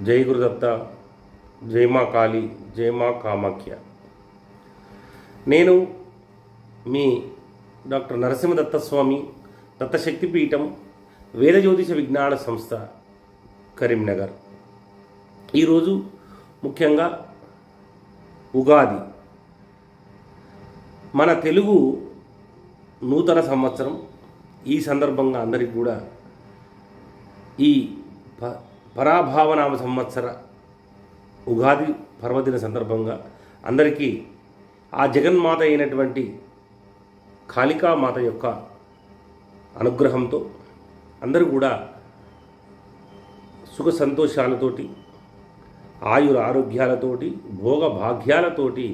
జై గురుదత్త, జై మా కాళీ, జై మా కామాఖ్య. నేను మీ డాక్టర్ నరసింహదత్తస్వామి, దత్తశక్తిపీఠం వేదజ్యోతిష విజ్ఞాన సంస్థ, కరీంనగర్. ఈరోజు ముఖ్యంగా ఉగాది, మన తెలుగు నూతన సంవత్సరం. ఈ సందర్భంగా అందరికీ కూడా ఈ పరాభావనామ సంవత్సర ఉగాది పర్వదిన సందర్భంగా అందరికీ ఆ జగన్మాత అయినటువంటి కాళికామాత యొక్క అనుగ్రహంతో అందరూ కూడా సుఖ సంతోషాలతోటి, ఆయుర ఆరోగ్యాలతోటి, భోగ భాగ్యాలతోటి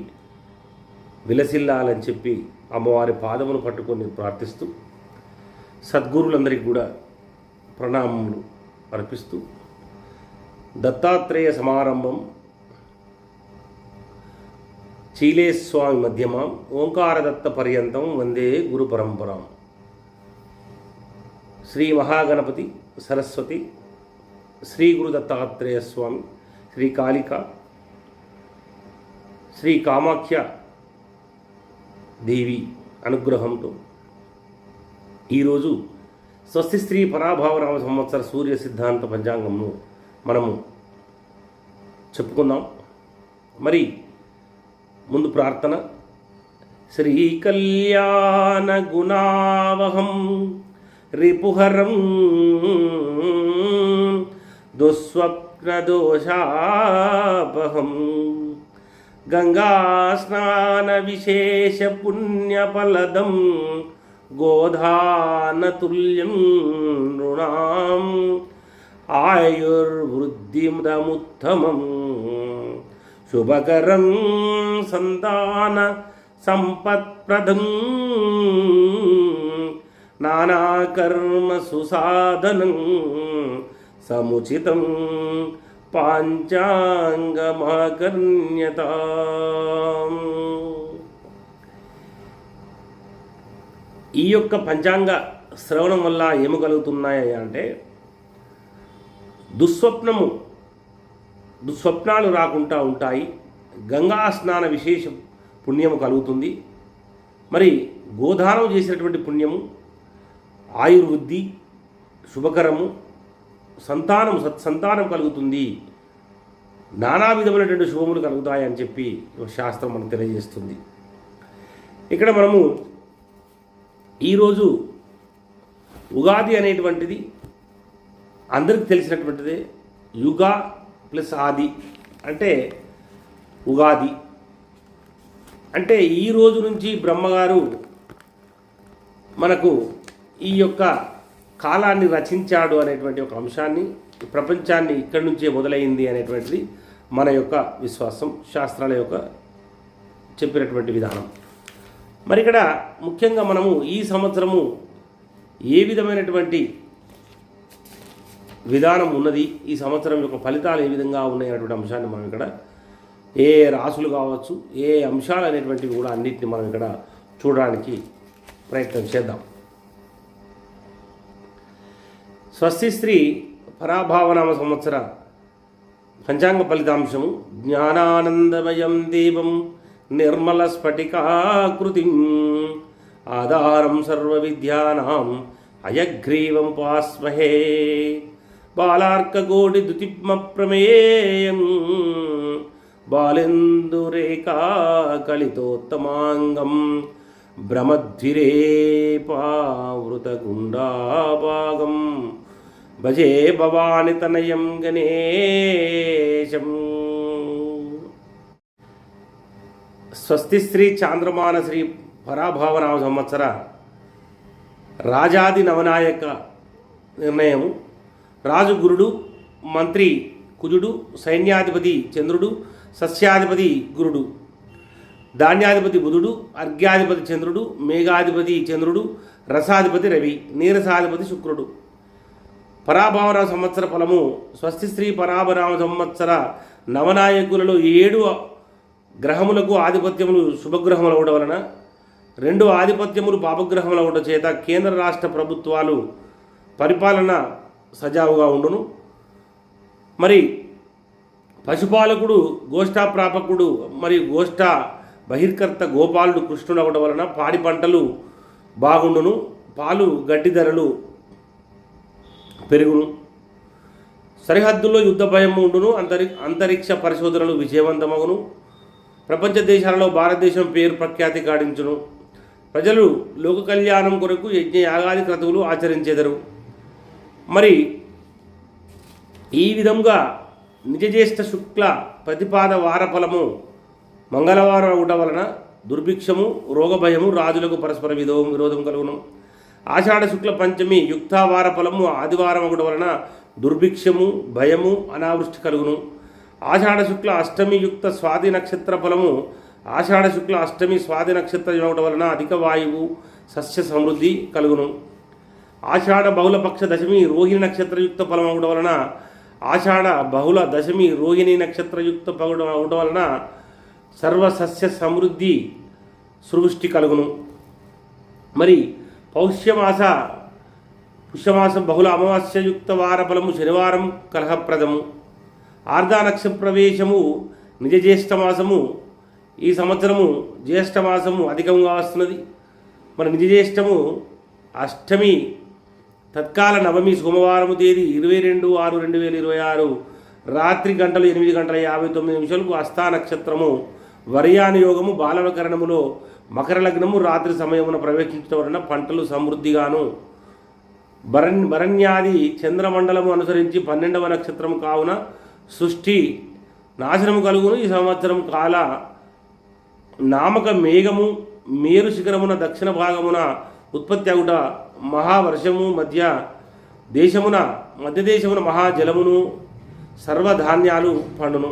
విలసిల్లాలని చెప్పి అమ్మవారి పాదమును పట్టుకొని ప్రార్థిస్తూ, సద్గురులందరికీ కూడా ప్రణామములు అర్పిస్తూ, దత్తాత్రేయ సమారంభం చీలేస్వామి మధ్యమాం ఓంకారదత్త పర్యంతం వందే గురు పరంపరాం. శ్రీ మహాగణపతి సరస్వతి, శ్రీ గురు దత్తాత్రేయ స్వామి, శ్రీ కాళిక, శ్రీ కామాఖ్య దేవి అనుగ్రహంతో ఈరోజు స్వస్తి స్త్రీ పరాభావనామ సంవత్సర సూర్య సిద్ధాంత పంచాంగంను మనము చెప్పుకుందాం. మరి ముందు ప్రార్థన. శ్రీ కళ్యాణ గుణావహం రిపుహరం దుస్వప్న దోషాపహం గంగా స్నాన విశేష పుణ్యఫలదం గోధానతుల్యం నృణాం ఆయుర్వృద్ధిముదముత్తమం శుభకరం సంతాన సంపత్ప్రదం నానాకర్మ సుసాధనం సముచితం పాంచాంగమాకర్ణ్యతాం. ఈ యొక్క పంచాంగ శ్రవణం వల్ల ఏమి కలుగుతున్నాయి అంటే, దుస్వప్నాలు రాకుండా ఉంటాయి. గంగా స్నాన విశేష పుణ్యము కలుగుతుంది. మరి గోదానం చేసినటువంటి పుణ్యము, ఆయుర్వృద్ధి, శుభకరము, సత్సంతానం కలుగుతుంది, నానా విధమైనటువంటి శుభములు కలుగుతాయి అని చెప్పి శాస్త్రం మనకు తెలియజేస్తుంది. ఇక్కడ మనము ఈరోజు ఉగాది అనేటువంటిది అందరికి తెలిసినటువంటిదే. యుగ ప్లస్ ఆది అంటే ఉగాది. అంటే ఈ రోజు నుంచి బ్రహ్మగారు మనకు ఈ యొక్క కాలాన్ని రచించాడు అనేటువంటి ఒక అంశాన్ని, ప్రపంచాన్ని ఇక్కడి నుంచే మొదలైంది అనేటువంటిది మన యొక్క విశ్వాసం, శాస్త్రాల యొక్క చెప్పినటువంటి విధానం. మరి ఇక్కడ ముఖ్యంగా మనము ఈ సంవత్సరము ఏ విధమైనటువంటి విధానం ఉన్నది, ఈ సంవత్సరం యొక్క ఫలితాలు ఏ విధంగా ఉన్నాయి అనేటువంటి అంశాన్ని మనం ఇక్కడ, ఏ రాసులు కావచ్చు, ఏ అంశాలు అనేటువంటివి కూడా అన్నింటిని మనం ఇక్కడ చూడడానికి ప్రయత్నం చేద్దాం. స్వస్తి స్త్రీ పరాభావనామ సంవత్సర పంచాంగ ఫలితాంశము. జ్ఞానానందమయం దేవం నిర్మల స్ఫటికాకృతిం ఆధారం సర్వ విద్యానాం అయగ్రీవం పాస్మహే బాలార్కకోటి దుతిప్మ ప్రమేయం బాలేందురేఖా కలితోత్తమాంగం భ్రమద్విరేపావృతగుండాభాగం భజే భవాని తనయం గణేశం. స్వస్తి శ్రీ చాంద్రమాన శ్రీ పరాభావనామ సంవత్సర రాజాది నవనాయక నిర్ణయము. రాజు గురుడు, మంత్రి కుజుడు, సైన్యాధిపతి చంద్రుడు, సస్యాధిపతి గురుడు, ధాన్యాధిపతి బుధుడు, అర్ఘ్యాధిపతి చంద్రుడు, మేఘాధిపతి చంద్రుడు, రసాధిపతి రవి, నీరసాధిపతి శుక్రుడు. పరాభావనామ సంవత్సర ఫలము. స్వస్తి శ్రీ పరాభవనామ సంవత్సర నవనాయకులలో 7 గ్రహములకు ఆధిపత్యములు శుభగ్రహములు అవడం వలన, 2 ఆధిపత్యములు పాపగ్రహములు అవడం చేత కేంద్ర రాష్ట్ర ప్రభుత్వాలు పరిపాలన సజావుగా ఉండును. మరి పశుపాలకుడు గోష్ఠాప్రాపకుడు మరియు గోష్ఠ బహిర్కర్త గోపాలుడు కృష్ణుడు అవడం వలన పాడి పంటలు బాగుండును, పాలు గడ్డి ధరలు పెరుగును, సరిహద్దుల్లో యుద్ధ భయం ఉండును, అంతరిక్ష పరిశోధనలు విజయవంతమగును, ప్రపంచ దేశాలలో భారతదేశం పేరు ప్రఖ్యాతి గాడించును, ప్రజలు లోక కళ్యాణం కొరకు యజ్ఞ యాగాది క్రతువులు ఆచరించెదరు. మరి ఈ విధంగా నిజజ్యేష్ఠ శుక్ల ప్రతిపాద వారఫలము మంగళవారం అవటం వలన దుర్భిక్షము, రోగభయము, రాజులకు పరస్పర విరోధం కలుగును. ఆషాఢ శుక్ల పంచమి యుక్తావార ఫలము ఆదివారం అవడం వలన దుర్భిక్షము, భయము, అనావృష్టి కలుగును. ఆషాఢ శుక్ల అష్టమి యుక్త స్వాతి నక్షత్ర ఫలము ఆషాఢ శుక్ల అష్టమి స్వాతి నక్షత్రం అవడం వలన అధిక వాయువు, సస్య సమృద్ధి కలుగును. ఆషాఢ బహుళ పక్ష దశమి రోహిణి నక్షత్రయుక్త ఫలం అవడం వలన ఆషాఢ బహుళ దశమి రోహిణి నక్షత్రయుక్త అవడం వలన సర్వసస్య సమృద్ధి సృష్టి కలుగును. మరి పుష్యమాసం బహుళ అమావాస్యయుక్త వార ఫలము శనివారం కలహప్రదము. ఆర్ధా నక్షత్ర ప్రవేశము నిజ జ్యేష్ఠమాసము ఈ సంవత్సరము జ్యేష్ఠమాసము అధికంగా వస్తున్నది. మరి నిజ జ్యేష్ఠము అష్టమి తత్కాల నవమి సోమవారము తేదీ 22/6/2026 రాత్రి 8:59 హస్తా నక్షత్రము వర్యాన యోగము బాలవకరణములో మకర లగ్నము రాత్రి సమయమున ప్రవేశించడం వలన పంటలు సమృద్ధిగాను భరణ్యాది చంద్రమండలము అనుసరించి 12వ నక్షత్రము కావున సృష్టి నాశనము కలుగును. ఈ సంవత్సరం కాల నామక మేఘము మేరు శిఖరమున దక్షిణ భాగమున ఉత్పత్తి అగుట మహావర్షము మధ్య దేశమున మహాజలమును సర్వధాన్యాలు పండును.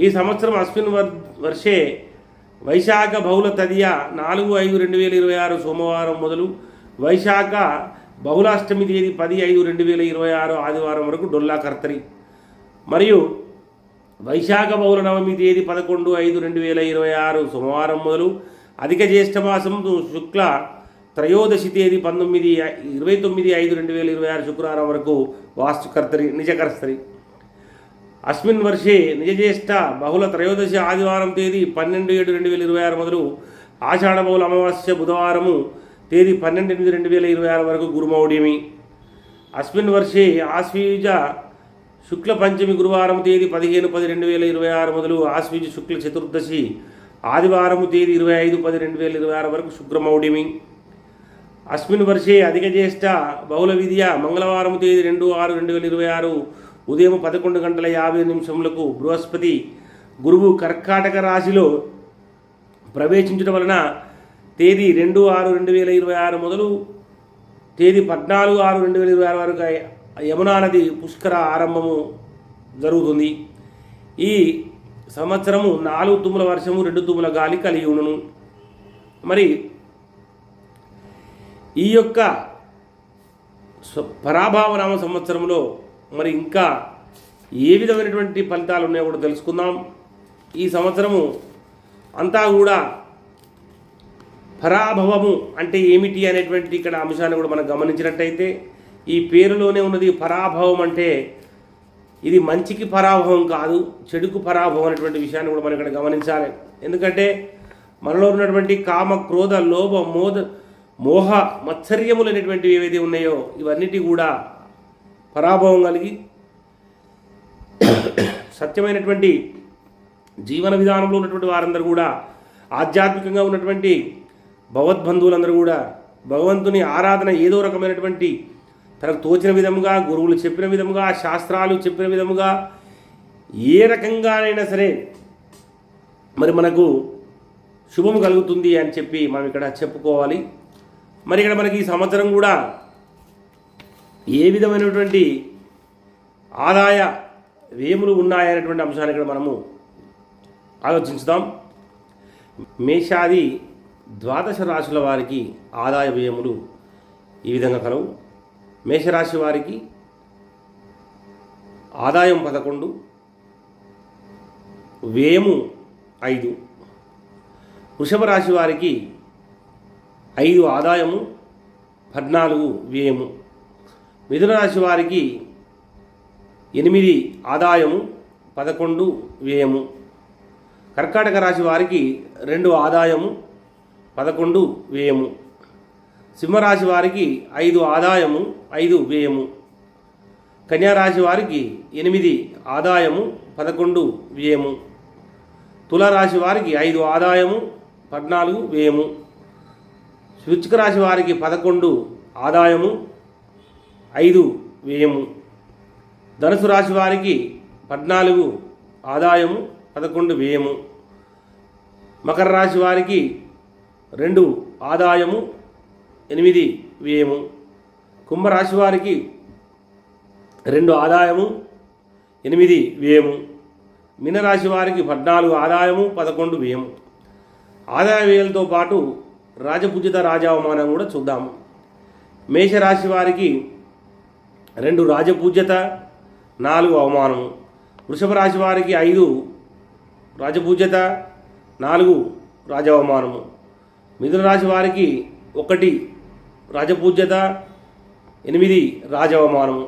ఈ సంవత్సరం అశ్విన్ వర్షే వైశాఖ బహుళ తదియ 4/5/2026 సోమవారం మొదలు వైశాఖ బహుళాష్టమి తేదీ 10/5/2026 ఆదివారం వరకు డొల్లా కర్తరి మరియు వైశాఖ బహుళ నవమి తేదీ 11/5/2026 సోమవారం మొదలు అధిక జ్యేష్ఠమాసం శుక్ల త్రయోదశి తేదీ 29/5/2026 శుక్రవారం వరకు వాస్తుకర్తరి నిజకర్తరి. అస్మిన్ వర్షే నిజజ్యేష్ఠ బహుళ త్రయోదశి ఆదివారం తేదీ 12/7/2026 మొదలు ఆషాఢ బహుళ అమావాస్య బుధవారము తేదీ 12/8/2026 వరకు గురుమౌఢ్యమి. అస్మిన్ వర్షే ఆశ్వీజ శుక్ల పంచమి గురువారం తేదీ 15/10/2026 మొదలు ఆశ్వీజ శుక్ల చతుర్దశి ఆదివారము తేదీ 25/10/2026 వరకు శుక్రమౌఢ్యమి. అస్మిన్ వర్షే అధిక జ్యేష్ఠ బహుళ విద్య మంగళవారం తేదీ 2/6/2026 ఉదయం 11:50 బృహస్పతి గురువు కర్కాటక రాశిలో ప్రవేశించడం వలన తేదీ 2/6/2026 మొదలు తేదీ 14/6/2026 వరకు యమునా నది పుష్కర ఆరంభము జరుగుతుంది. ఈ సంవత్సరము 4 తుముల వర్షము 2 తుముల గాలి కలిగి ఉండును. మరి ఈ యొక్క పరాభావనామ సంవత్సరంలో మరి ఇంకా ఏ విధమైనటువంటి ఫలితాలు ఉన్నాయో కూడా తెలుసుకుందాం. ఈ సంవత్సరము అంతా కూడా పరాభవము అంటే ఏమిటి అనేటువంటి ఇక్కడ అంశాన్ని కూడా మనం గమనించినట్టయితే ఈ పేరులోనే ఉన్నది పరాభవం అంటే ఇది మంచికి పరాభవం కాదు, చెడుకు పరాభవం అనేటువంటి విషయాన్ని కూడా మనం ఇక్కడ గమనించాలి. ఎందుకంటే మనలో ఉన్నటువంటి కామ, క్రోధ, లోభ, మోహ, మత్సర్యములు అనేటువంటివి ఏవైతే ఉన్నాయో ఇవన్నిటి కూడా పరాభవం కలిగి సత్యమైనటువంటి జీవన విధానంలో ఉన్నటువంటి వారందరూ కూడా ఆధ్యాత్మికంగా ఉన్నటువంటి భగవద్బంధువులందరూ కూడా భగవంతుని ఆరాధన ఏదో రకమైనటువంటి తనకు తోచిన విధముగా, గురువులు చెప్పిన విధముగా, శాస్త్రాలు చెప్పిన విధముగా ఏ రకంగానైనా సరే మరి మనకు శుభము కలుగుతుంది అని చెప్పి మనం ఇక్కడ చెప్పుకోవాలి. మరి ఇక్కడ మనకి ఈ సంవత్సరం కూడా ఏ విధమైనటువంటి ఆదాయ వ్యయములు ఉన్నాయనేటువంటి అంశాన్ని ఇక్కడ మనము ఆలోచించుదాం. మేషాది 12 రాశుల వారికి ఆదాయ వ్యయములు ఈ విధంగా కలవు. మేషరాశి వారికి ఆదాయం 11, వ్యయము 5. వృషభ రాశి వారికి 5 ఆదాయము, 14 వ్యయము. మిథున రాశి వారికి 8 ఆదాయము, 11 వ్యయము. కర్కాటక రాశి వారికి 2 ఆదాయము 11 వ్యయము. సింహరాశి వారికి 5 ఆదాయము 5 వ్యయము. కన్యారాశి వారికి 8 ఆదాయము 11 వ్యయము. తులారాశి వారికి 5 ఆదాయము 14 వ్యయము. వృశ్చిక రాశి వారికి 11 ఆదాయము 5 వ్యయము. ధనుసు రాశి వారికి 14 ఆదాయము 11 వ్యయము. మకర రాశి వారికి 2 ఆదాయము 8 వ్యయము. కుంభరాశి వారికి 2 ఆదాయము 8 వ్యయము. మీనరాశి వారికి 14 ఆదాయము 11 వ్యయము. ఆదాయ వ్యయాలతో పాటు రాజపూజిత రాజావమానం కూడా చూద్దాము. మేషరాశి వారికి 2 రాజపూజ్యత 4 అవమానము. వృషభ రాశి వారికి 5 రాజపూజ్యత 4 రాజావమానము. మిథున రాశి వారికి 1 రాజపూజ్యత 8 రాజావమానము.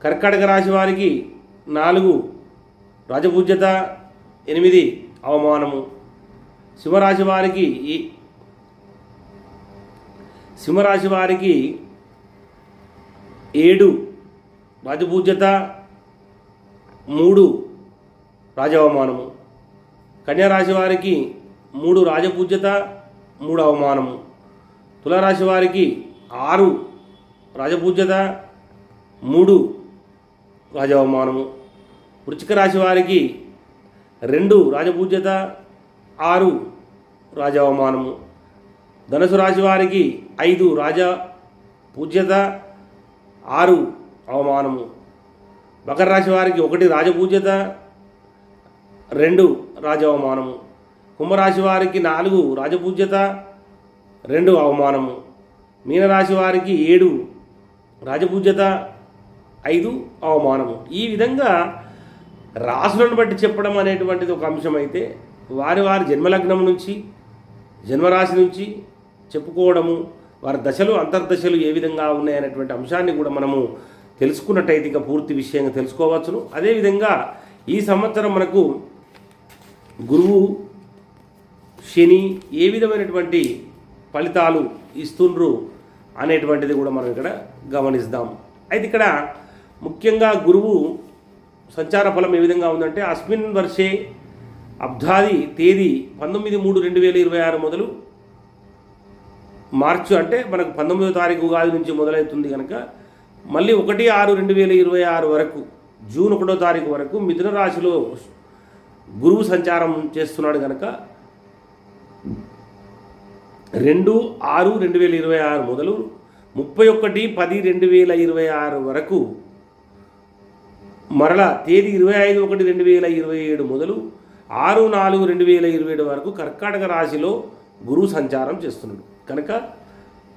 కర్కాటక రాశి వారికి 4 రాజపూజ్యత 8 అవమానము. సింహరాశి వారికి 7 రాజపూజ్యత 3 రాజావమానము. కన్యారాశి వారికి 3 రాజపూజ్యత 3 అవమానము. తులారాశి వారికి 6 రాజపూజ్యత 3 రాజావమానము. వృశ్చిక రాశి వారికి 2 రాజపూజ్యత 6 రాజావమానము. ధనుసు రాశి వారికి 5 రాజపూజ్యత 6 అవమానము. మకర రాశి వారికి 1 రాజపూజ్యత 2 రాజావమానము. కుంభరాశి వారికి 4 రాజపూజ్యత 2 అవమానము. మీనరాశి వారికి 7 రాజపూజ్యత 5 అవమానము. ఈ విధంగా రాశులను బట్టి చెప్పడం అనేటువంటిది ఒక అంశం అయితే, వారి వారి జన్మలగ్నం నుంచి జన్మరాశి నుంచి చెప్పుకోవడము, వారి దశలు అంతర్దశలు ఏ విధంగా ఉన్నాయనేటువంటి అంశాన్ని కూడా మనము తెలుసుకున్నట్టయితే ఇక పూర్తి విషయంగా తెలుసుకోవచ్చును. అదేవిధంగా ఈ సంవత్సరం మనకు గురువు శని ఏ విధమైనటువంటి ఫలితాలు ఇస్తుండ్రు అనేటువంటిది కూడా మనం ఇక్కడ గమనిస్తాం. అయితే ఇక్కడ ముఖ్యంగా గురువు సంచార ఫలం ఏ విధంగా ఉందంటే, అస్మిన్ వర్షే అబ్ధాది తేదీ 19/3/2026 మొదలు మార్చి అంటే మనకు 19వ తారీఖు ఉగాది నుంచి మొదలవుతుంది కనుక మళ్ళీ 1/6/2026 వరకు జూన్ 1వ తారీఖు వరకు మిథున రాశిలో గురువు సంచారం చేస్తున్నాడు కనుక 2/6/2026 మొదలు 31/10/2026 వరకు, మరలా తేదీ 25/1/2027 మొదలు 6/4/2027 వరకు కర్కాటక రాశిలో గురువు సంచారం చేస్తున్నాడు కనుక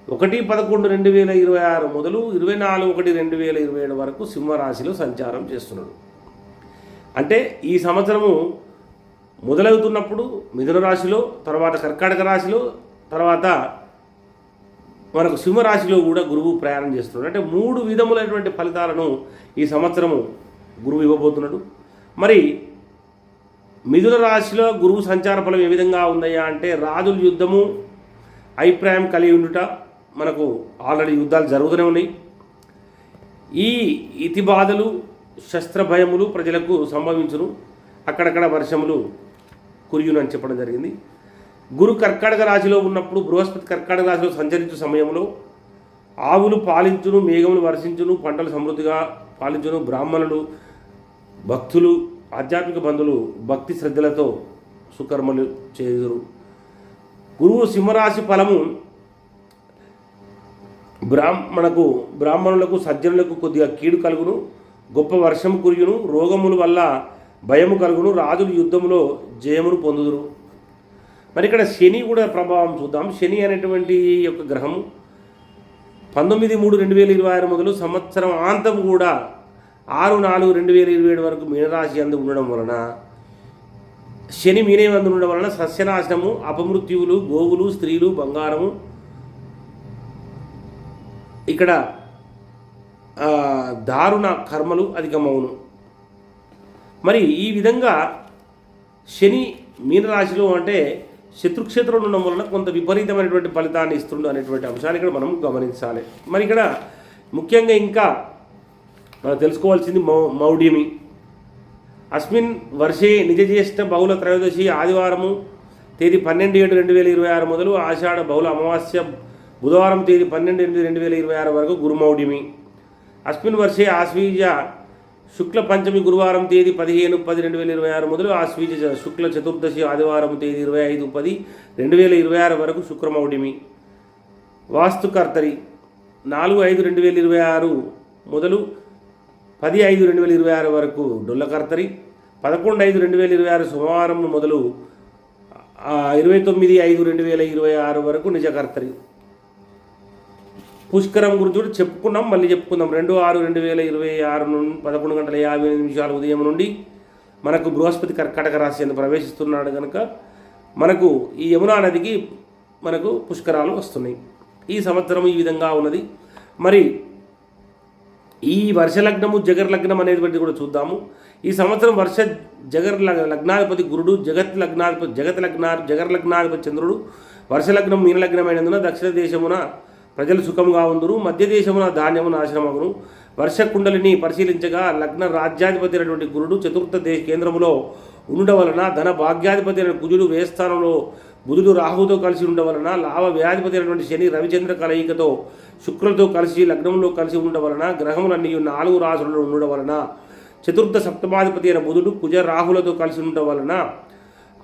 1/11/2026 మొదలు 24/1/2027 వరకు సింహరాశిలో సంచారం చేస్తున్నాడు. అంటే ఈ సంవత్సరము మొదలవుతున్నప్పుడు మిథున రాశిలో, తర్వాత కర్కాటక రాశిలో, తర్వాత మనకు సింహరాశిలో కూడా గురువు ప్రయాణం చేస్తున్నాడు. అంటే 3 విధములైనటువంటి ఫలితాలను ఈ సంవత్సరము గురువు ఇవ్వబోతున్నాడు. మరి మిథున రాశిలో గురువు సంచార ఫలం ఏ విధంగా ఉందయ్యా అంటే, రాజుల యుద్ధము అభిప్రాయం కలిగి ఉండుట, మనకు ఆల్రెడీ యుద్ధాలు జరుగుతూనే ఉన్నాయి. ఈ ఇతి బాధలు శస్త్ర భయములు ప్రజలకు సంభవించును, అక్కడక్కడ వర్షములు కురియునని చెప్పడం జరిగింది. గురు కర్కాటక రాశిలో ఉన్నప్పుడు బృహస్పతి కర్కాటక రాశిలో సంచరించు సమయంలో ఆవులు పాలించును, మేఘములు వర్షించును, పంటలు సమృద్ధిగా పాలించును, బ్రాహ్మణులు భక్తులు ఆధ్యాత్మిక బంధువులు భక్తి శ్రద్ధలతో సుకర్మలు చేయుదురు. గురువు సింహరాశి ఫలము బ్రాహ్మణులకు సజ్జనులకు కొద్దిగా కీడు కలుగును, గొప్ప వర్షం కురియును, రోగముల వల్ల భయము కలుగును, రాజులు యుద్ధములో జయమును పొందుదురు. మరి ఇక్కడ శని కూడా ప్రభావం చూద్దాం. శని అనేటువంటి యొక్క గ్రహము 19/3/2026 మొదలు సంవత్సరం ఆంతం కూడా 6/4/2027 వరకు మీనరాశి అందు ఉండడం వలన, శని మీనే అందు ఉండడం వలన సస్యనాశనము, అపమృత్యువులు, గోవులు, స్త్రీలు, బంగారము, ఇక్కడ దారుణ కర్మలు అధికమవును. మరి ఈ విధంగా శని మీనరాశిలో అంటే శత్రుక్షేత్రంలో ఉండడం వలన కొంత విపరీతమైనటువంటి ఫలితాన్ని ఇస్తుండు అనేటువంటి అంశాన్ని ఇక్కడ మనం గమనించాలి. మరి ఇక్కడ ముఖ్యంగా ఇంకా మనం తెలుసుకోవాల్సింది మౌఢ్యమి. అస్మిన్ వర్షే నిజజ్యేష్ఠ బహుళ త్రయోదశి ఆదివారము తేదీ 12/7/2026 మొదలు ఆషాఢ బహుళ అమావాస్య బుధవారం తేదీ 12/8/2026 వరకు గురుమౌఢ్యమి. అస్మిన్ వర్షే ఆశ్వీజ శుక్ల పంచమి గురువారం తేదీ 15/10/2026 మొదలు ఆశ్వీజ శుక్ల చతుర్దశి ఆదివారం తేదీ 25/10/2026 వరకు శుక్రమౌఢ్యమి. వాస్తుకర్తరి 4/5/2026 మొదలు 10/5/2026 వరకు డొల్లకర్తరి. 11/5/2026 సోమవారం మొదలు 29/5/2026 వరకు నిజకర్తరి. పుష్కరం గురించి కూడా చెప్పుకున్నాం, మళ్ళీ చెప్పుకుందాం. 2/6/2026 నుండి 11:58 ఉదయం నుండి మనకు బృహస్పతి కర్కాటక రాశి అని ప్రవేశిస్తున్నాడు కనుక మనకు ఈ యమునా నదికి మనకు పుష్కరాలు వస్తున్నాయి. ఈ సంవత్సరం ఈ విధంగా ఉన్నది. మరి ఈ వర్షలగ్నము జగర్ లగ్నం అనేటువంటిది కూడా చూద్దాము. ఈ సంవత్సరం జగర్ లగ్నాధిపతి గురుడు, జగర్ లగ్నాధిపతి చంద్రుడు, వర్షలగ్నం మీనలగ్నమైనందున దక్షిణ దేశమున ప్రజలు సుఖంగా ఉందురు, మధ్య దేశమున ధాన్యము నాశనమగును. వర్షకుండలిని పరిశీలించగా లగ్న రాజ్యాధిపతి అయినటువంటి గురుడు చతుర్థ కేంద్రములో ఉండడం వలన ధన భాగ్యాధిపతి అయిన కుజుడు వ్యయస్థానంలో బుధుడు రాహుతో కలిసి ఉండడం వలన లాభ వ్యయాధిపతి అయినటువంటి శని రవిచంద్ర కలయికతో శుక్రులతో కలిసి లగ్నంలో కలిసి ఉండడం వలన గ్రహములన్నీ 4 రాశులలో ఉండడం వలన చతుర్థ సప్తమాధిపతి అయిన బుధుడు కుజ రాహులతో కలిసి ఉండడం వలన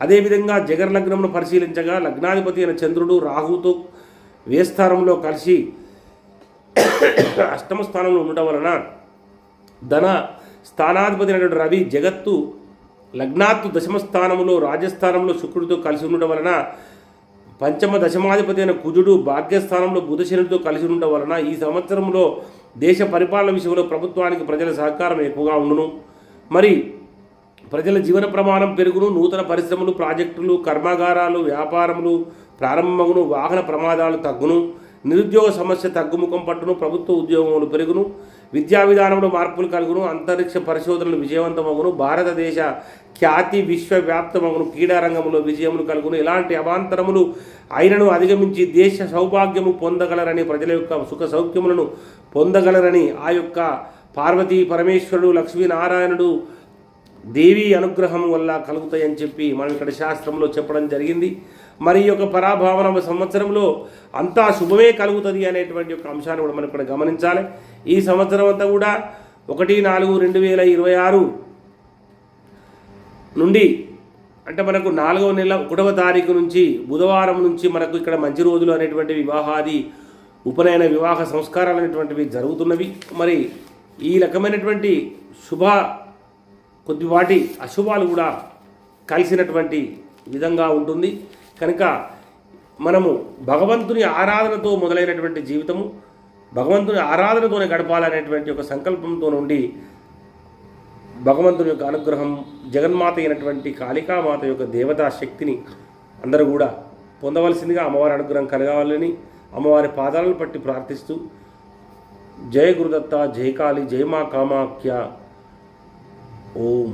అదేవిధంగా జగర్ లగ్నమును పరిశీలించగా లగ్నాధిపతి అయిన చంద్రుడు రాహుతో వ్యయస్థానంలో కలిసి అష్టమ స్థానంలో ఉండటం వలన ధన స్థానాధిపతి అయినటువంటి రవి జగత్తు లగ్నాత్తు దశమ స్థానంలో రాజస్థానంలో శుక్రుడితో కలిసి ఉండడం వలన పంచమ దశమాధిపతి అయిన కుజుడు భాగ్యస్థానంలో బుధశనుడితో కలిసి ఉండడం వలన ఈ సంవత్సరంలో దేశ పరిపాలన విషయంలో ప్రభుత్వానికి ప్రజల సహకారం ఎక్కువగా ఉండును. మరి ప్రజల జీవన ప్రమాణం పెరుగును. నూతన పరిశ్రమలు, ప్రాజెక్టులు, కర్మాగారాలు, వ్యాపారములు ప్రారంభమును. వాహన ప్రమాదాలు తగ్గును. నిరుద్యోగ సమస్య తగ్గుముఖం పట్టును. ప్రభుత్వ ఉద్యోగములు పెరుగును. విద్యా విధానంలో మార్పులు కలుగును. అంతరిక్ష పరిశోధనలు విజయవంతమగును. భారతదేశ ఖ్యాతి విశ్వవ్యాప్తమగును. క్రీడారంగంలో విజయములు కలుగును. ఎలాంటి అవాంతరములు అయినను అధిగమించి దేశ సౌభాగ్యము పొందగలరని, ప్రజల యొక్క సుఖ సౌఖ్యములను పొందగలరని ఆ యొక్క పార్వతీ పరమేశ్వరుడు లక్ష్మీనారాయణుడు దేవి అనుగ్రహం వల్ల కలుగుతాయని చెప్పి మనం ఇక్కడ శాస్త్రంలో చెప్పడం జరిగింది. మరి ఈ యొక్క పరాభావన సంవత్సరంలో అంతా శుభమే కలుగుతుంది అనేటువంటి ఒక అంశాన్ని కూడా మనం ఇక్కడ గమనించాలి. ఈ సంవత్సరం అంతా కూడా 1/4/2026 నుండి అంటే మనకు 4వ నెల 1వ తారీఖు నుంచి బుధవారం నుంచి మనకు ఇక్కడ మంచి రోజులు అనేటువంటి వివాహాది ఉపనయన వివాహ సంస్కారాలు అనేటువంటివి జరుగుతున్నవి. మరి ఈ రకమైనటువంటి కొద్దిపాటి అశుభాలు కూడా కలిసినటువంటి విధంగా ఉంటుంది కనుక మనము భగవంతుని ఆరాధనతో మొదలైనటువంటి జీవితము భగవంతుని ఆరాధనతోనే గడపాలనేటువంటి ఒక సంకల్పంతో నుండి భగవంతుని యొక్క అనుగ్రహం జగన్మాత అయినటువంటి కాళికామాత యొక్క దేవతా శక్తిని అందరూ కూడా పొందవలసిందిగా అమ్మవారి అనుగ్రహం కలగాలని అమ్మవారి పాదాలను పట్టి ప్రార్థిస్తూ జయ గురుదత్త, జయ కాళి, జయ మా కామాఖ్య. ఓం.